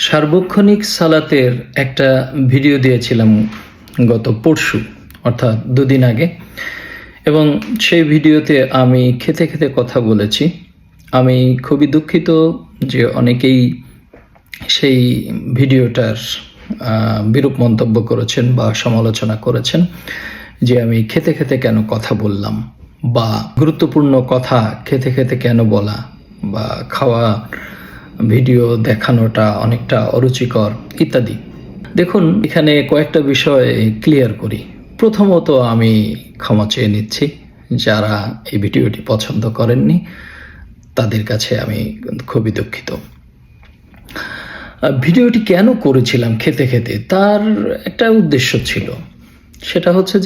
সার্বক্ষণিক সালাতের একটা ভিডিও দিয়েছিলাম গত পরশু, অর্থাৎ দুদিন আগে। এবং সেই ভিডিওতে আমি খেতে খেতে কথা বলেছি। আমি খুবই দুঃখিত যে অনেকেই সেই ভিডিওটার বিরূপ মন্তব্য করেছেন বা সমালোচনা করেছেন যে আমি খেতে খেতে কেন কথা বললাম, বা গুরুত্বপূর্ণ কথা খেতে খেতে কেন বলা, বা খাওয়া ভিডিও দেখানোটা অনেকটা অরুচিকর ইত্যাদি। দেখুন, এখানে কয়েকটা বিষয় ক্লিয়ার করি। প্রথমত, আমি ক্ষমা চেয়ে নিচ্ছি যারা এই ভিডিওটি পছন্দ করেননি, তাদের কাছে আমি খুবই দুঃখিত। ভিডিওটি কেন করেছিলাম খেতে খেতে, তার একটা উদ্দেশ্য ছিল। সেটা হচ্ছে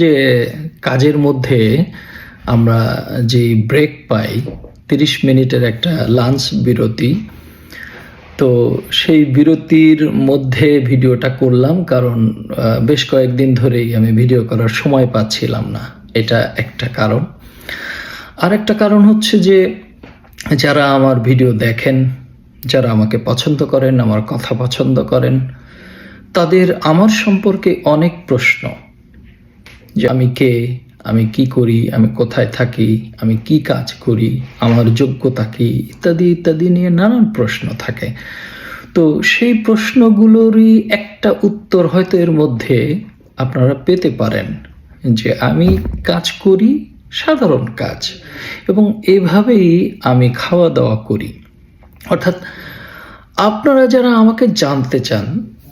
যে কাজের মধ্যে আমরা যে ব্রেক পাই, 30 মিনিটের একটা লাঞ্চ বিরতি, তো সেই বিরতির মধ্যে ভিডিওটা করলাম, কারণ বেশ কয়েকদিন ধরেই আমি ভিডিও করার সময় পাচ্ছিলাম না। এটা একটা কারণ। আর একটা কারণ হচ্ছে যে যারা আমার ভিডিও দেখেন, যারা আমাকে পছন্দ করেন, আমার কথা পছন্দ করেন, তাদের আমার সম্পর্কে অনেক প্রশ্ন, যে আমি কে, আমি কি করি, আমি কোথায় থাকি, আমি কি কাজ করি, আমার যোগ্যতা কি, ইত্যাদি ইত্যাদি নিয়ে নানান প্রশ্ন থাকে। তো সেই প্রশ্নগুলোরই একটা উত্তর হয়তো এর মধ্যে আপনারা পেতে পারেন, যে আমি কাজ করি সাধারণ কাজ, এবং এভাবেই আমি খাওয়া দাওয়া করি। অর্থাৎ আপনারা যারা আমাকে জানতে চান,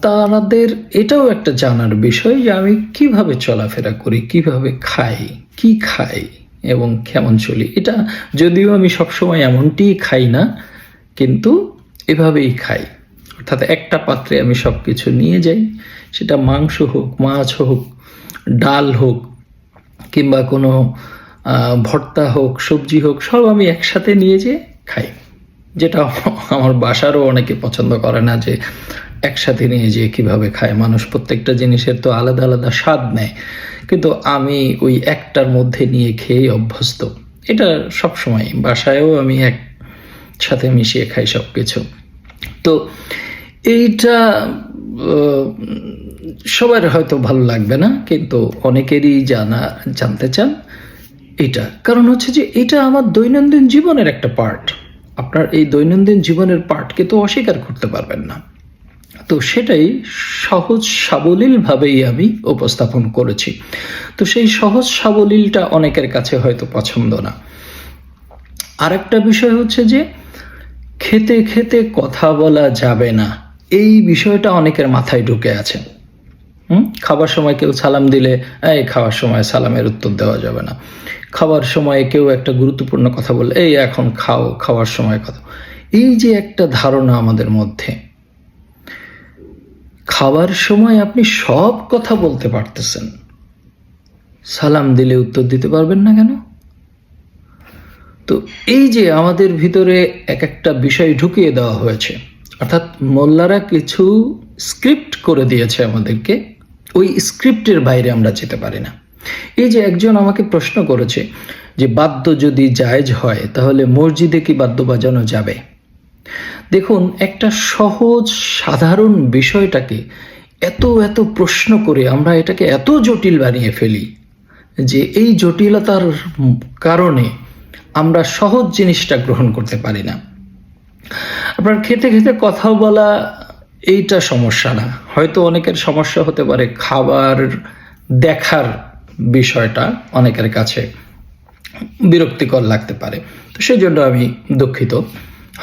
তাদের এটাও একটা জানার বিষয় যে আমি কিভাবে চলাফেরা করি, কিভাবে খাই, কি খাই এবং কেমন চলি। এটা যদিও আমি সবসময় এমনটি খাই না, কিন্তু এভাবেই খাই। অর্থাৎ একটা পাত্রে আমি সব কিছু নিয়ে যাই, সেটা মাংস হোক, মাছ হোক, ডাল হোক, কিংবা কোনো ভর্তা হোক, সবজি হোক, সব আমি একসাথে নিয়ে যেয়ে খাই। যেটা আমার বাসারও অনেকে পছন্দ করে না, যে একসাথে নিয়ে যেয়ে কীভাবে খায়। মানুষ প্রত্যেকটা জিনিসের তো আলাদা আলাদা স্বাদ নেয়, কিন্তু আমি ওই একটার মধ্যে নিয়ে খেয়ে অভ্যস্ত। এটা সবসময় বাসায়ও আমি একসাথে মিশিয়ে খাই সব কিছু। তো এইটা সবার হয়তো ভালো লাগবে না, কিন্তু অনেকেরই জানতে চান এটা। কারণ হচ্ছে যে এটা আমার দৈনন্দিন জীবনের একটা পার্ট। আপনার এই দৈনন্দিন জীবনের পার্টকে তো অস্বীকার করতে পারবেন না। তো সেটাই সহজ সাবলীলভাবেই আমি উপস্থাপন করেছি। তো সেই সহজ সাবলীলটা অনেকের কাছে হয়তো পছন্দ না। আরেকটা বিষয় হচ্ছে যে খেতে খেতে কথা বলা যাবে না, এই বিষয়টা অনেকের মাথায় ঢুকে আছে। খাবার সময় কেউ সালাম দিলে এই খাওয়ার সময় সালামের উত্তর দেওয়া যাবে না। খাবার সময় কেউ একটা গুরুত্বপূর্ণ কথা বললে এই এখন খাও, খাওয়ার সময় কথা। এই যে একটা ধারণা আমাদের মধ্যে, খাবার সময় আপনি সব কথা বলতে পারতেছেন, সালাম দিলে উত্তর দিতে পারবেন না কেন? তো এই যে আমাদের ভিতরে এক একটা বিষয় ঢুকিয়ে দেওয়া হয়েছে, অর্থাৎ মোল্লারা কিছু স্ক্রিপ্ট করে দিয়েছে আমাদেরকে, ওই স্ক্রিপ্টের বাইরে আমরা যেতে পারি না। এই যে একজন আমাকে প্রশ্ন করেছে যে বাদ্য যদি জায়েজ হয়, তাহলে মসজিদে কি বাদ্য বাজানো যাবে? দেখুন, একটা সহজ সাধারণ বিষয়টাকে এত এত প্রশ্ন করে আমরা এটাকে এত জটিল বানিয়ে ফেলি, যে এই জটিলতার কারণে আমরা সহজ জিনিসটা গ্রহণ করতে পারি না। আপনার খেতে খেতে কথা বলা এইটা সমস্যা না, হয়তো অনেকের সমস্যা হতে পারে খাবার দেখার বিষয়টা অনেকের কাছে বিরক্তিকর লাগতে পারে। তো সেই জন্য আমি দুঃখিত,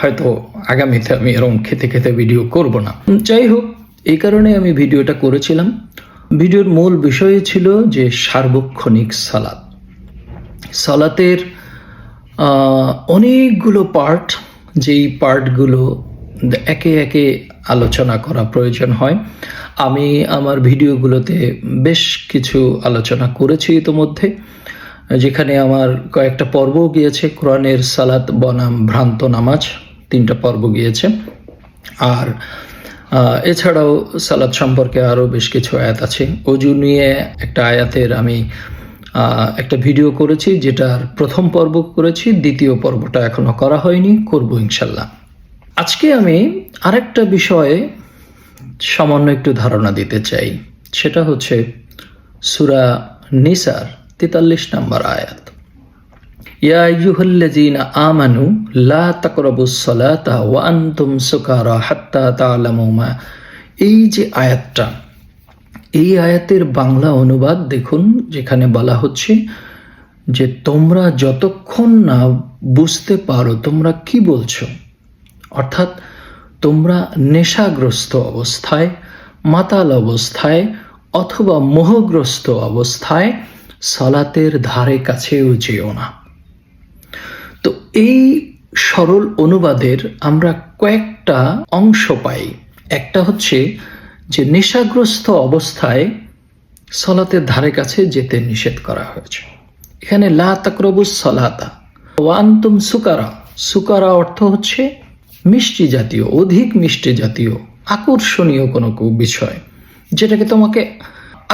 হয়তো আগামীতে আমি এরকম খেতে খেতে ভিডিও করব না। যাই হোক, এই কারণে আমি ভিডিওটা করেছিলাম। ভিডিওর মূল বিষয় ছিল যে সার্বক্ষণিক সালাত। সালাতের অনেকগুলো পার্ট, যেই পার্টগুলো একে একে আলোচনা করা প্রয়োজন হয়। আমি আমার ভিডিওগুলোতে বেশ কিছু আলোচনা করেছি ইতোমধ্যে, যেখানে আমার কয়েকটা পর্ব গিয়েছে। কোরআনের সালাত বনাম ভ্রান্ত নামাজ 3টা পর্ব গিয়েছে। আর এছাড়াও সালাত সম্পর্কে আরও বেশ কিছু আয়াত আছে। অজু নিয়ে একটা আয়াতের আমি একটা ভিডিও করেছি, যেটার প্রথম পর্ব করেছি, দ্বিতীয় পর্বটা এখনো করা হয়নি, করব ইনশাল্লাহ। আজকে আমি আরেকটা বিষয়ে সামান্য একটু ধারণা দিতে চাই, সেটা হচ্ছে সূরা নিসার 43 নম্বর আয়াত। ইয়া আইয়ুহাল্লাযীনা আমানু লা তাকরাবুস সালাতা ওয়া আনতুম সুকারা হাত্তা তা'লামু মা। এই যে আয়াতটা, এই আয়াতের বাংলা অনুবাদ দেখুন, যেখানে বলা হচ্ছে যে তোমরা যতক্ষণ না বুঝতে পারো তোমরা কি বলছো, অর্থাৎ তোমরা নেশাগ্রস্ত অবস্থায়, মাতাল অবস্থায় অথবা মোহগ্রস্ত অবস্থায় সালাতের ধারে কাছেও যেও না। তো এই সরল অনুবাদের আমরা কয়েকটা অংশ পাই। একটা হচ্ছে যে নেশাগ্রস্ত অবস্থায় সালাতের ধারে কাছে যেতে নিষেধ করা হয়েছে। এখানে লা তাকরাবুস সালাতা ওয়া আনতুম সুকারা, সুকারা অর্থ হচ্ছে মিষ্টি জাতীয়, অধিক মিষ্টি জাতীয় আকর্ষণীয় কোনো বিষয়, যেটাকে তোমাকে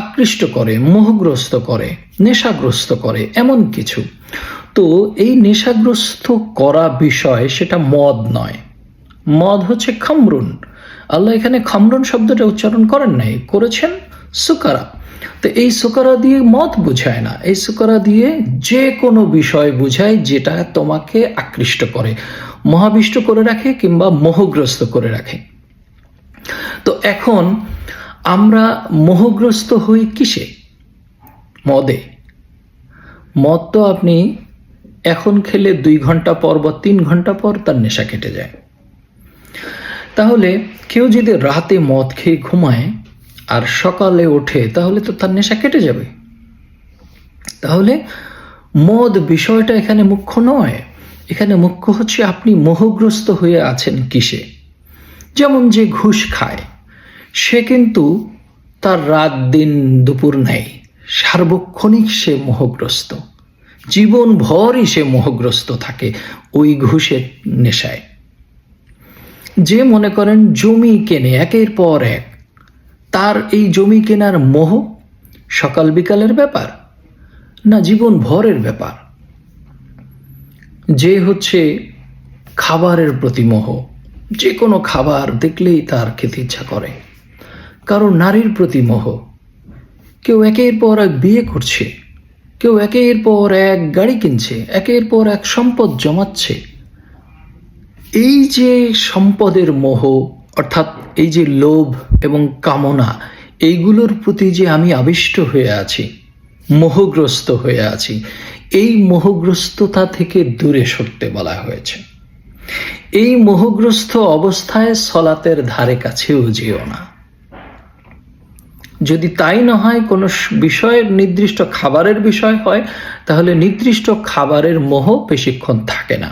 আকৃষ্ট করে, মোহগ্রস্ত করে, নেশাগ্রস্ত করে, এমন কিছু। তো এই নেশাগ্রস্ত করা বিষয় সেটা মদ নয়, মদ হচ্ছে খামরুন। আল্লাহ এখানে খামরুন শব্দটা উচ্চারণ করেন নাই, করেছেন সুকারা। তো এই সুকারা দিয়ে মদ বুঝায় না, এই সুকারা দিয়ে যে কোনো বিষয় বুঝায় যেটা তোমাকে আকৃষ্ট করে, মোহাবিষ্ট করে রাখে কিংবা মোহগ্রস্ত করে রাখে। তো এখন আমরা মোহগ্রস্ত হই কিসে? মদে। মদ তো আপনি এখন খেলে 2 ঘন্টা পর বা 3 ঘন্টা পর তার নেশা কেটে যায়। তাহলে কেউ যদি রাতে মদ খেয়ে ঘুমায় আর সকালে ওঠে, তাহলে তো তার নেশা কেটে যাবে। তাহলে মদ বিষয়টা এখানে মুখ্য নয়, এখানে মুখ্য হচ্ছে আপনি মোহগ্রস্ত হয়ে আছেন কিসে। যেমন যে ঘুষ খায়, সে কিন্তু তার রাত দিন দুপুর নেই, সার্বক্ষণিক সে মোহগ্রস্ত, জীবনভরই সে মোহগ্রস্ত থাকে ওই ঘুষের নেশায়। যে মনে করেন জমি কেনে একের পর এক, তার এই জমি কেনার মোহ সকাল বিকালের ব্যাপার না জীবন ভরের ব্যাপার। যে হচ্ছে খাবারের প্রতি মোহ, যে কোনো খাবার দেখলেই তার খেতে ইচ্ছা করে। কারো নারীর প্রতি মোহ, কেউ একের পর এক বিয়ে করছে, কেউ একের পর এক গাড়ি কিনছে, একের পর এক সম্পদ জমাচ্ছে। এই যে সম্পদের মোহ, অর্থাৎ এই যে লোভ এবং কামনা, এইগুলোর প্রতি যে আমি আবিষ্ট হয়ে আছি, মোহগ্রস্ত হয়ে আছি, এই মোহগ্রস্ততা থেকে দূরে সরতে বলা হয়েছে। এই মোহগ্রস্ত অবস্থায় সলাতের ধারে কাছেও যেও না। যদি তাই না হয়, কোনো বিষয়ের নির্দিষ্ট খাবারের বিষয় হয়, তাহলে নির্দিষ্ট খাবারের মোহ বেশিক্ষণ থাকে না।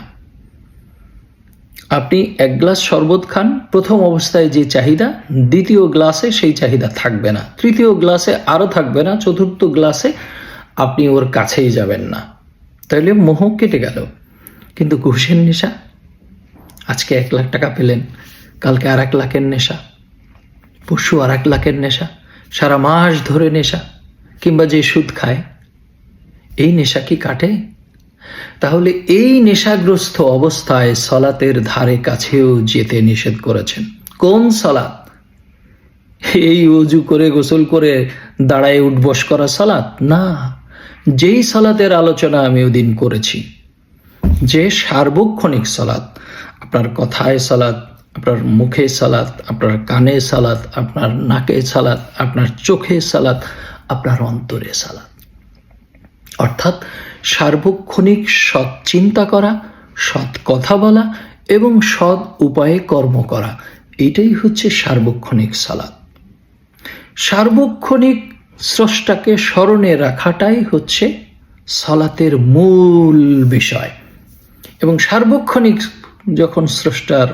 আপনি 1 গ্লাস শরবত খান, প্রথম অবস্থায় যে চাহিদা, দ্বিতীয় গ্লাসে সেই চাহিদা থাকবে না, তৃতীয় গ্লাসে আরও থাকবে না, চতুর্থ গ্লাসে আপনি ওর কাছেই যাবেন না। তাহলে মোহ কেটে গেল। কিন্তু ঘুষের নেশা, আজকে 1 লাখ টাকা পেলেন, কালকে আর 1 লাখের নেশা, পরশু আর 1 লাখের নেশা, সারা মাস ধরে নেশা, কিংবা যে সুদ খায়, এই নেশা কি কাটে? তাহলে এই নেশাগ্রস্ত অবস্থায় সলাতের ধারে কাছেও যেতে নিষেধ করেছেন। কোন সালাত? এই ওযু করে গোসল করে দাঁড়ায় উঠবস করা সালাত না, যেই সালাতের আলোচনা আমি ওদিন করেছি, যে সার্বক্ষণিক সালাত, আপনার কথায় সালাত, আপনার মুখে সালাত, আপনার কানে সালাত, আপনার নাকে সালাত, আপনার চোখে সালাত, আপনার অন্তরে সালাত। অর্থাৎ সার্বক্ষণিক সৎ চিন্তা করা, সৎ কথা বলা এবং সৎ উপায়ে কর্ম করা, এটাই হচ্ছে সার্বক্ষণিক সালাত। সার্বক্ষণিক স্রষ্টাকে স্মরণে রাখাটাই হচ্ছে সালাতের মূল বিষয়। এবং সার্বক্ষণিক যখন স্রষ্টার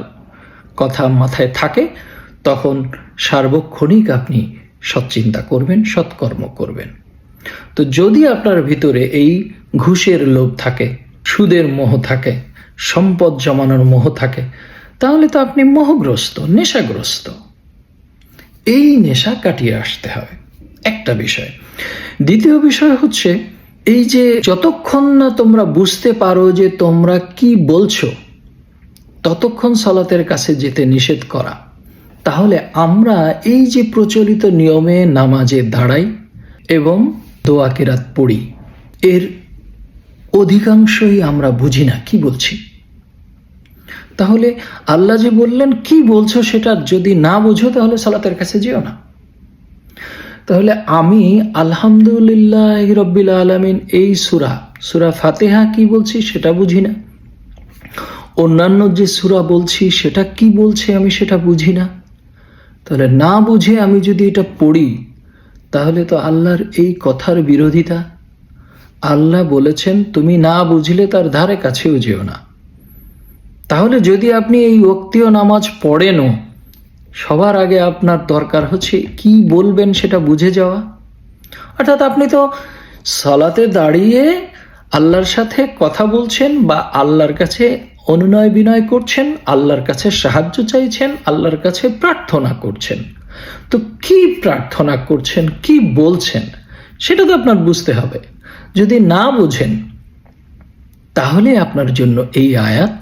কথা মাথায় থাকে, তখন সার্বক্ষণিক আপনি সৎচিন্তা করবেন, সৎকর্ম করবেন। তো যদি আপনার ভিতরে এই ঘুষের লোভ থাকে, সুদের মোহ থাকে, সম্পদ জমানোর মোহ থাকে, তাহলে তো আপনি মোহগ্রস্ত, নেশাগ্রস্ত। এই নেশা কাটিয়ে আসতে হবে, একটা বিষয়। দ্বিতীয় বিষয় হচ্ছে এই যে যতক্ষণ না তোমরা বুঝতে পারো যে তোমরা কি বলছো, ততক্ষণ সালাতের কাছে যেতে নিষেধ করা, তাহলে আমরা এই যে প্রচলিত নিয়মে নামাজে দাঁড়াই এবং দোয়া কিরাত পড়ি, এর অধিকাংশই আমরা বুঝি না কি বলছি। তাহলে আল্লাহ যে বললেন কি বলছো সেটা যদি না বুঝো তাহলে সালাতের কাছে যেও না। তাহলে আমি আলহামদুলিল্লাহ রব্বিল আলামিন এই সূরা ফাতিহা কি বলছি সেটা বুঝি না, অন্যান্য যে সূরা বলছি সেটা কি বলছে আমি সেটা বুঝি না। তাহলে না বুঝে আমি যদি এটা পড়ি তাহলে তো আল্লাহর এই কথার বিরোধিতা। আল্লাহ বলেছেন তুমি না বুঝলে তার ধারে কাছেও যেও না। তাহলে যদি আপনি এই ওয়াক্তীয় নামাজ পড়েনও, সবার আগে আপনার দরকার হচ্ছে কি বলবেন সেটা বুঝে যাওয়া। অর্থাৎ আপনি তো সালাতে দাঁড়িয়ে আল্লাহর সাথে কথা বলছেন বা আল্লাহর কাছে অনুনয় বিনয় করছেন, আল্লাহর কাছে সাহায্য চাইছেন, আল্লাহর কাছে প্রার্থনা করছেন। তো কি প্রার্থনা করছেন, কি বলছেন সেটা তো আপনার বুঝতে হবে। যদি না বুঝেন তাহলে আপনার জন্য এই আয়াত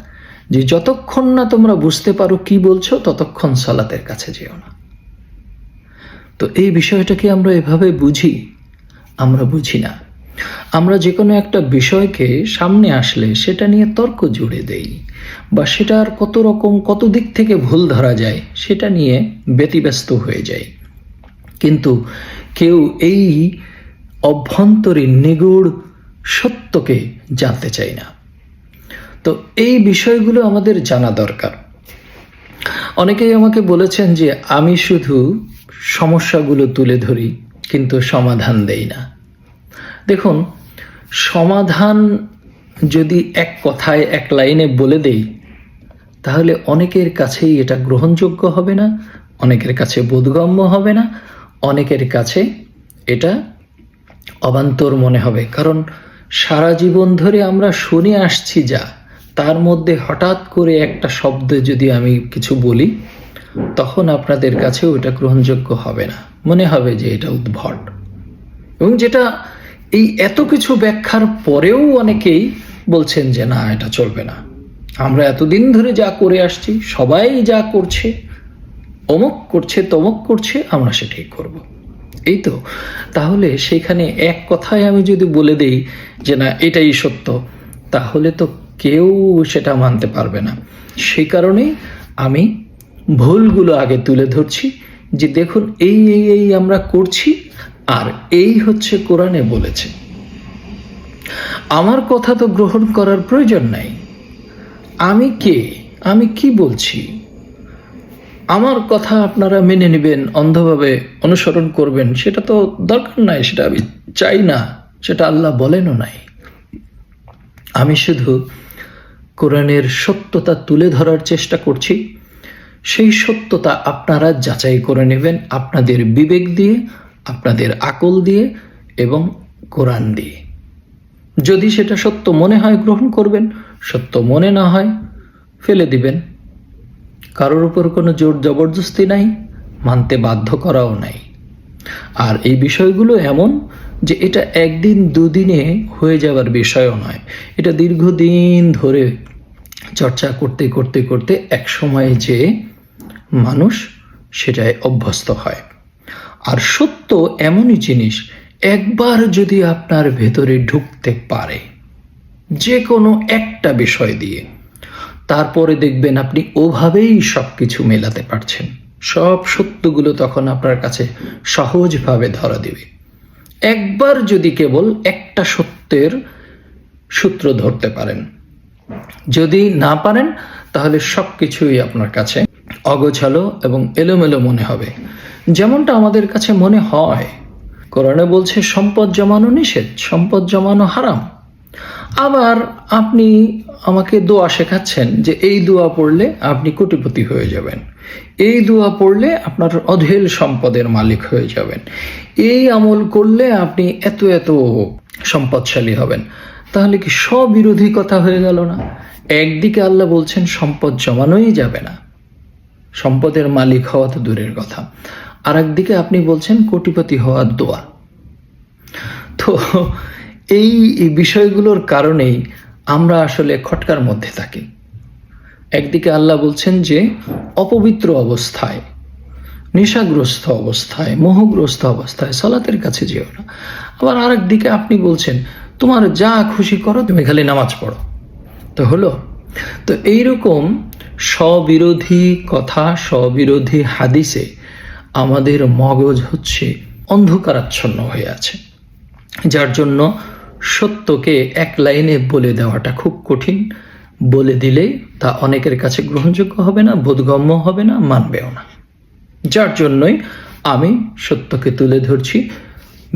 যে যতক্ষণ না তোমরা বুঝতে পারো কি বলছো ততক্ষণ সালাতের কাছে যেও না। তো এই বিষয়টাকে আমরা এভাবে বুঝি? আমরা বুঝি না। আমরা যে কোনো একটা বিষয়কে সামনে আসলে সেটা নিয়ে তর্ক জুড়ে দেই বা সেটার কত দিক থেকে ভুল ধরা যায় সেটা নিয়ে ব্যতিব্যস্ত হয়ে যায়, কিন্তু কেউ এই অভ্যন্তরীণ নিগূঢ় সত্যকে জানতে চায় না। তো এই বিষয়গুলো আমাদের জানা দরকার। অনেকেই আমাকে বলেছেন যে আমি শুধু সমস্যাগুলো তুলে ধরি কিন্তু সমাধান দেই না। দেখুন, সমাধান যদি এক কথায় এক লাইনে বলে দেই তাহলে অনেকের কাছেই এটা গ্রহণযোগ্য হবে না, অনেকের কাছে বোধগম্য হবে না, অনেকের কাছে এটা অবান্তর মনে হবে। কারণ সারা জীবন ধরে আমরা শুনে আসছি যা, তার মধ্যে হঠাৎ করে একটা শব্দ যদি আমি কিছু বলি তখন আপনাদের কাছেও এটা গ্রহণযোগ্য হবে না, মনে হবে যে এটা উদ্ভট। এবং যেটা এই এত কিছু ব্যাখ্যার পরেও অনেকেই বলছেন যে না, এটা চলবে না, আমরা এতদিন ধরে যা করে আসছি, সবাই যা করছে, অমুক করছে তমুক করছে, আমরা সেটাই করব। এই তো, তাহলে সেখানে এক কথায় আমি যদি বলে দেই যে না এটাই সত্য, তাহলে তো কেউ সেটা মানতে পারবে না। সেই কারণেই আমি ভুলগুলো আগে তুলে ধরছি যে দেখুন এই আমরা করছি, আর এই হচ্ছে কোরআনে বলেছে। আমার কথা তো গ্রহণ করার প্রয়োজন নাই। আমি কে, আমি কি বলছি, আমার কথা আপনারা মেনে নেবেন, অন্ধভাবে অনুসরণ করবেন, সেটা তো দরকার নাই, সেটা আমি চাই না, সেটা আল্লাহ বলেনও নাই। আমি শুধু কোরআনের সত্যতা তুলে ধরার চেষ্টা করছি। সেই সত্যতা আপনারা যাচাই করে নেবেন আপনাদের বিবেক দিয়ে, আপনাদের আকল দিয়ে এবং কোরআন দিয়ে। যদি সেটা সত্য মনে হয় গ্রহণ করবেন, সত্য মনে না হয় ফেলে দিবেন। কারোর উপর কোনো জোর জবরদস্তি নাই, মানতে বাধ্য করাও নাই। আর এই বিষয়গুলো এমন যে এটা একদিন দুদিনে হয়ে যাওয়ার বিষয়ও নয়, এটা দীর্ঘদিন ধরে চর্চা করতে করতে করতে এক সময়ে যে মানুষ সেটায় অভ্যস্ত হয়। আর সত্য এমনই জিনিস, একবার যদি আপনার ভেতরে ঢুকতে পারে যে কোনো একটা বিষয় দিয়ে, তারপরে দেখবেন আপনি ওভাবেই সব কিছু মেলাতে পারছেন। সব সত্যগুলো তখন আপনার কাছে সহজভাবে ধরা দেবে। একবার যদি কেবল একটা সত্যের সূত্র ধরতে পারেন, যদি না পারেন তাহলে সব কিছুই আপনার কাছে অগোছালো এবং এলোমেলো মনে হবে, যেমনটা আমাদের কাছে মনে হয়। কোরআনে বলছে সম্পদ জমানো নিষেধ, সম্পদ জমানো হারাম। আবার আপনি আমাকে দোয়া শেখাচ্ছেন যে এই দোয়া পড়লে আপনি কোটিপতি হয়ে যাবেন, এই দোয়া পড়লে আপনার অঢেল সম্পদের মালিক হয়ে যাবেন, এই আমল করলে আপনি এত এত সম্পদশালী হবেন। তাহলে কি স্ববিরোধী কথা হয়ে গেল না? একদিকে আল্লাহ বলছেন সম্পদ জমানোই যাবে না, সম্পদের মালিক হওয়া তো দূরের কথা, আর একদিকে আপনি বলছেন কোটিপতি হওয়ার দোয়া। তো এই বিষয়গুলোর কারণেই আমরা আসলে খটকার মধ্যে থাকি। একদিকে আল্লাহ বলছেন যে অপবিত্র অবস্থায়, নেশাগ্রস্ত অবস্থায়, মোহগ্রস্ত অবস্থায় সালাতের কাছে যেও না। আবার আরেক দিকে আপনি বলছেন তোমার যা খুশি করো, তুমি খালি নামাজ পড়ো। তো হলো। তো এইরকম স্ববিরোধী কথা, স্ববিরোধী হাদিসে আমাদের মগজ হচ্ছে অন্ধকারাচ্ছন্ন হয়ে আছে, যার জন্য সত্যকে এক লাইনে বলে দেওয়াটা খুব কঠিন। বলে দিলে তা অনেকের কাছে গ্রহণযোগ্য হবে না, বোধগম্য হবে না, মানবেও না। যার জন্যই আমি সত্যকে তুলে ধরছি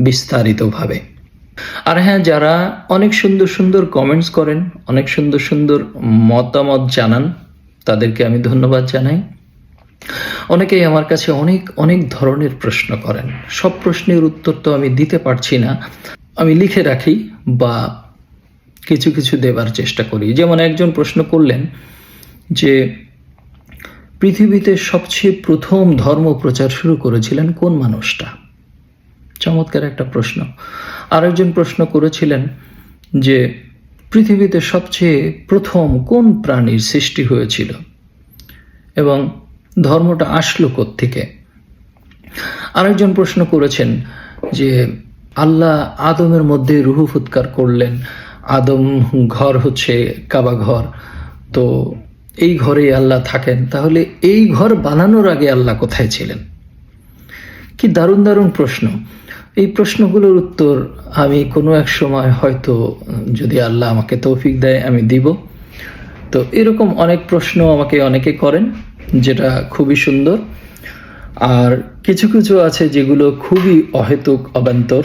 বিস্তারিতভাবে। আর হ্যাঁ, যারা অনেক সুন্দর সুন্দর কমেন্টস করেন, অনেক সুন্দর সুন্দর মতামত জানান, তাদেরকে আমি ধন্যবাদ জানাই। অনেকেই আমার কাছে অনেক অনেক ধরনের প্রশ্ন করেন। সব প্রশ্নের উত্তর তো আমি দিতে পারছি না, আমি লিখে রাখি বা কিছু কিছু দেবার চেষ্টা করি। যেমন একজন প্রশ্ন করলেন যে পৃথিবীতে সবচেয়ে প্রথম ধর্ম প্রচার শুরু করেছিলেন কোন মানুষটা? চমৎকার একটা প্রশ্ন। আরেকজন প্রশ্ন করেছিলেন যে পৃথিবীতে সবচেয়ে প্রথম কোন প্রাণীর সৃষ্টি হয়েছিল এবং ধর্মটা আসলো কোত্থেকে? আরেকজন প্রশ্ন করেছেন যে আল্লাহ আদমের মধ্যে রুহ ফুৎকার করলেন, আদম ঘর হচ্ছে কাবা ঘর, তো এই ঘরে আল্লাহ থাকেন, তাহলে এই ঘর বানানোর আগে আল্লাহ কোথায় ছিলেন? কি দারুণ দারুণ প্রশ্ন। এই প্রশ্নগুলোর উত্তর আমি কোনো এক সময় হয়তো, যদি আল্লাহ আমাকে তৌফিক দেয়, আমি দিব। তো এরকম অনেক প্রশ্ন আমাকে অনেকে করেন, যেটা খুবই সুন্দর। আর কিছু কিছু আছে যেগুলো খুবই অহেতুক, অবান্তর।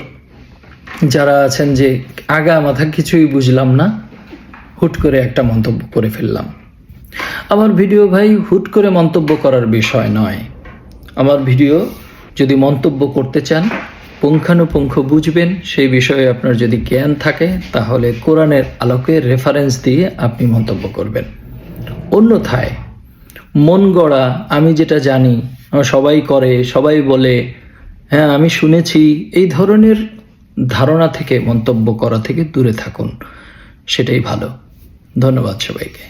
যারা আছেন যে আগা মাথা কিছুই বুঝলাম না, হুট করে একটা মন্তব্য করে ফেললাম। আমার ভিডিও ভাই হুট করে মন্তব্য করার বিষয় নয়। আমার ভিডিও যদি মন্তব্য করতে চান, পুঙ্খানুপুঙ্খ বুঝবেন, সেই বিষয়ে আপনার যদি জ্ঞান থাকে, তাহলে কোরআনের আলোকে রেফারেন্স দিয়ে আপনি মন্তব্য করবেন। অন্যথায় মন গড়া, আমি যেটা জানি, সবাই করে, সবাই বলে, হ্যাঁ আমি শুনেছি, এই ধরনের ধারণা থেকে, মন্তব্য করা থেকে দূরে থাকুন, সেটাই ভালো। ধন্যবাদ সবাইকে।